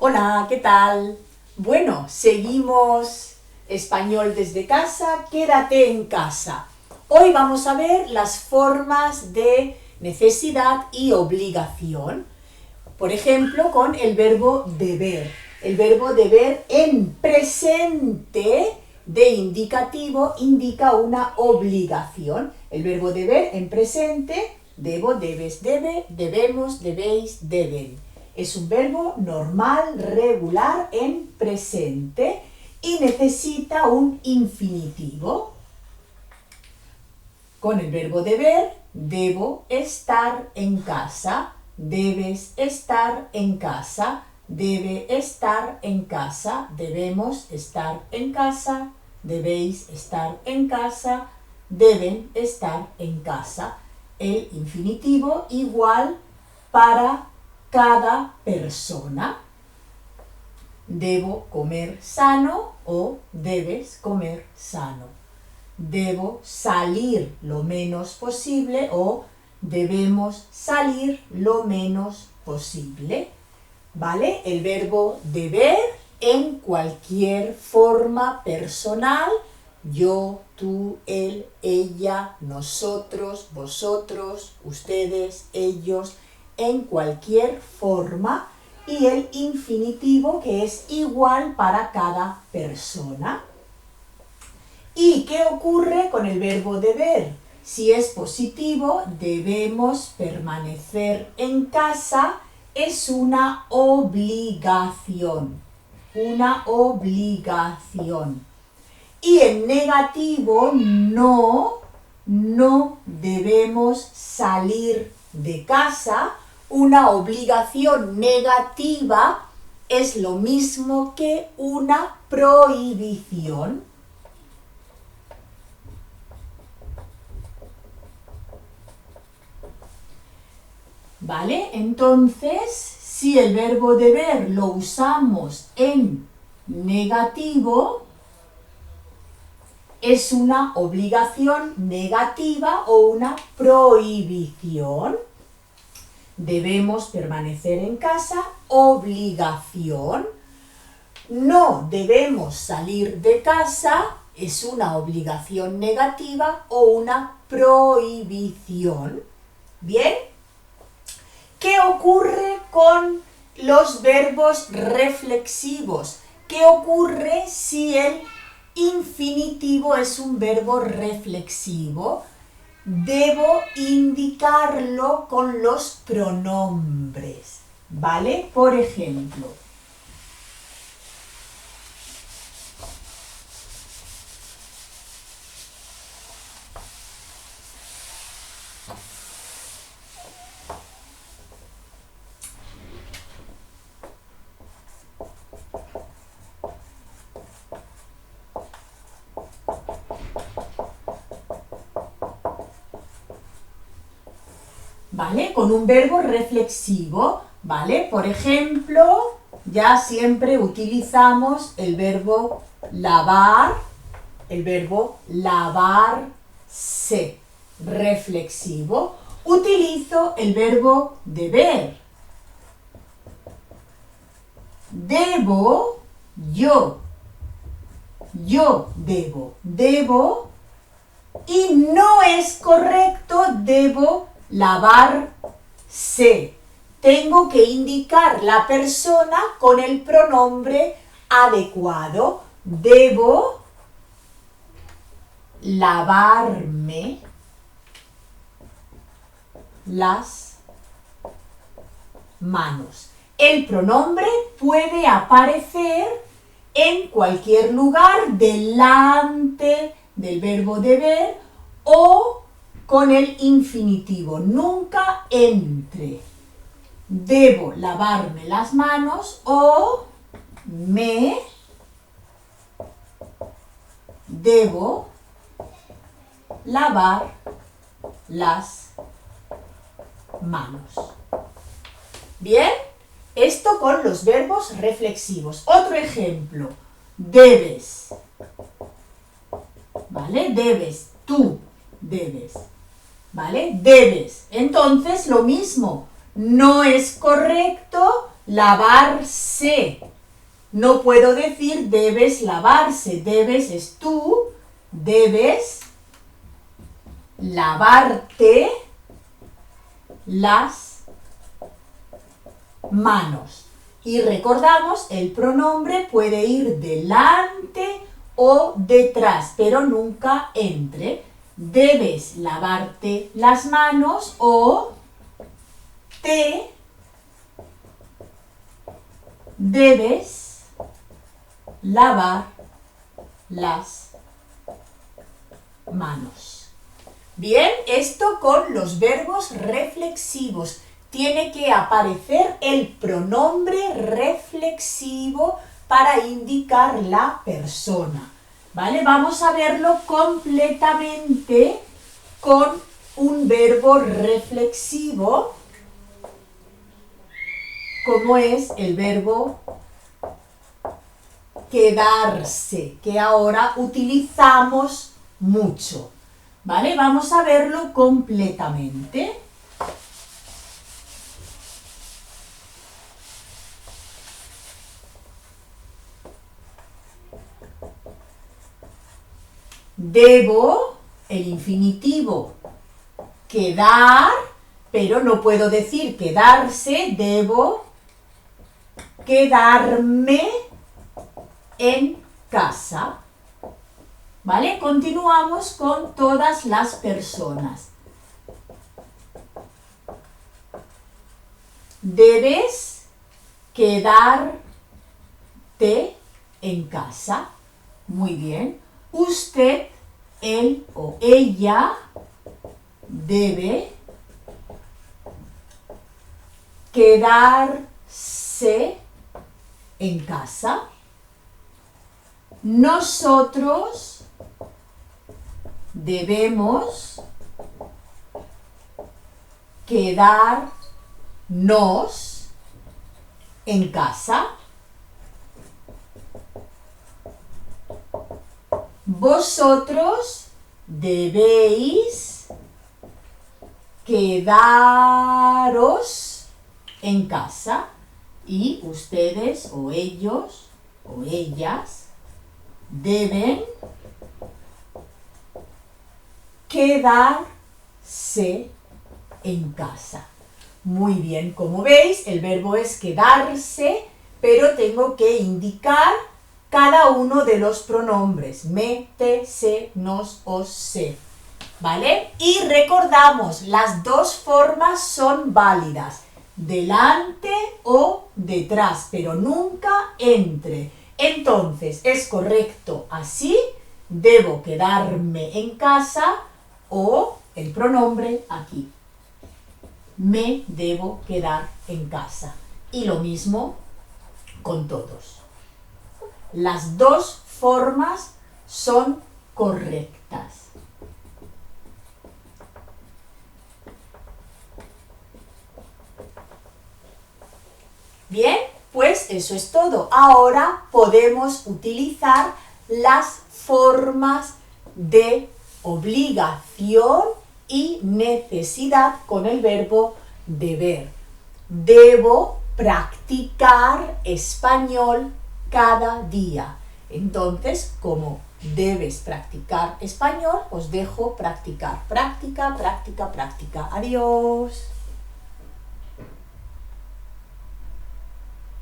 Hola, ¿qué tal? Bueno, seguimos español desde casa, quédate en casa. Hoy vamos a ver las formas de necesidad y obligación. Por ejemplo, con el verbo deber. El verbo deber en presente de indicativo indica una obligación. El verbo deber en presente, debo, debes, debe, debemos, debéis, deben. Es un verbo normal, regular, en presente y necesita un infinitivo. Con el verbo deber, debo estar en casa, debes estar en casa, debe estar en casa, debemos estar en casa, debéis estar en casa, deben estar en casa. El infinitivo igual para cada persona. Debo comer sano o debes comer sano. Debo salir lo menos posible o debemos salir lo menos posible. ¿Vale? El verbo deber en cualquier forma personal. Yo, tú, él, ella, nosotros, vosotros, ustedes, ellos, en cualquier forma, y el infinitivo que es igual para cada persona. ¿Y qué ocurre con el verbo deber? Si es positivo, debemos permanecer en casa, es una obligación. Una obligación. Y en negativo, no debemos salir de casa. Una obligación negativa es lo mismo que una prohibición. ¿Vale? Entonces, si el verbo deber lo usamos en negativo, es una obligación negativa o una prohibición. Debemos permanecer en casa, obligación. No debemos salir de casa, es una obligación negativa o una prohibición. ¿Bien? ¿Qué ocurre con los verbos reflexivos? ¿Qué ocurre si el infinitivo es un verbo reflexivo? Debo indicarlo con los pronombres, ¿vale? Por ejemplo, ¿vale? Con un verbo reflexivo, ¿vale? Por ejemplo, ya siempre utilizamos el verbo lavar, el verbo lavarse, reflexivo. Utilizo el verbo deber. Debo, yo debo, y no es correcto, debo lavarse. Tengo que indicar la persona con el pronombre adecuado. Debo lavarme las manos. El pronombre puede aparecer en cualquier lugar delante del verbo deber o con el infinitivo, nunca entre. Debo lavarme las manos o me debo lavar las manos. ¿Bien? Esto con los verbos reflexivos. Otro ejemplo. Debes. ¿Vale? Debes. Tú debes. ¿Vale? Debes. Entonces, lo mismo. No es correcto lavarse. No puedo decir debes lavarse. Debes es tú, debes lavarte las manos. Y recordamos, el pronombre puede ir delante o detrás, pero nunca entre. Debes lavarte las manos o te debes lavar las manos. Bien, esto con los verbos reflexivos. Tiene que aparecer el pronombre reflexivo para indicar la persona. ¿Vale? Vamos a verlo completamente con un verbo reflexivo, como es el verbo quedarse, que ahora utilizamos mucho. ¿Vale? Vamos a verlo completamente. Debo, el infinitivo, quedar, pero no puedo decir quedarse, debo quedarme en casa. ¿Vale? Continuamos con todas las personas. Debes quedarte en casa. Muy bien. Usted, él o ella debe quedarse en casa. Nosotros debemos quedarnos en casa. Vosotros debéis quedaros en casa y ustedes o ellos o ellas deben quedarse en casa. Muy bien, como veis, el verbo es quedarse, pero tengo que indicar cada uno de los pronombres, me, te, se, nos, os, se, ¿vale? Y recordamos, las dos formas son válidas, delante o detrás, pero nunca entre. Entonces, es correcto así, debo quedarme en casa o el pronombre aquí, me debo quedar en casa. Y lo mismo con todos. Las dos formas son correctas. Bien, pues eso es todo. Ahora podemos utilizar las formas de obligación y necesidad con el verbo deber. Debo practicar español cada día. Entonces, como debes practicar español, os dejo practicar. Práctica, práctica, práctica. Adiós.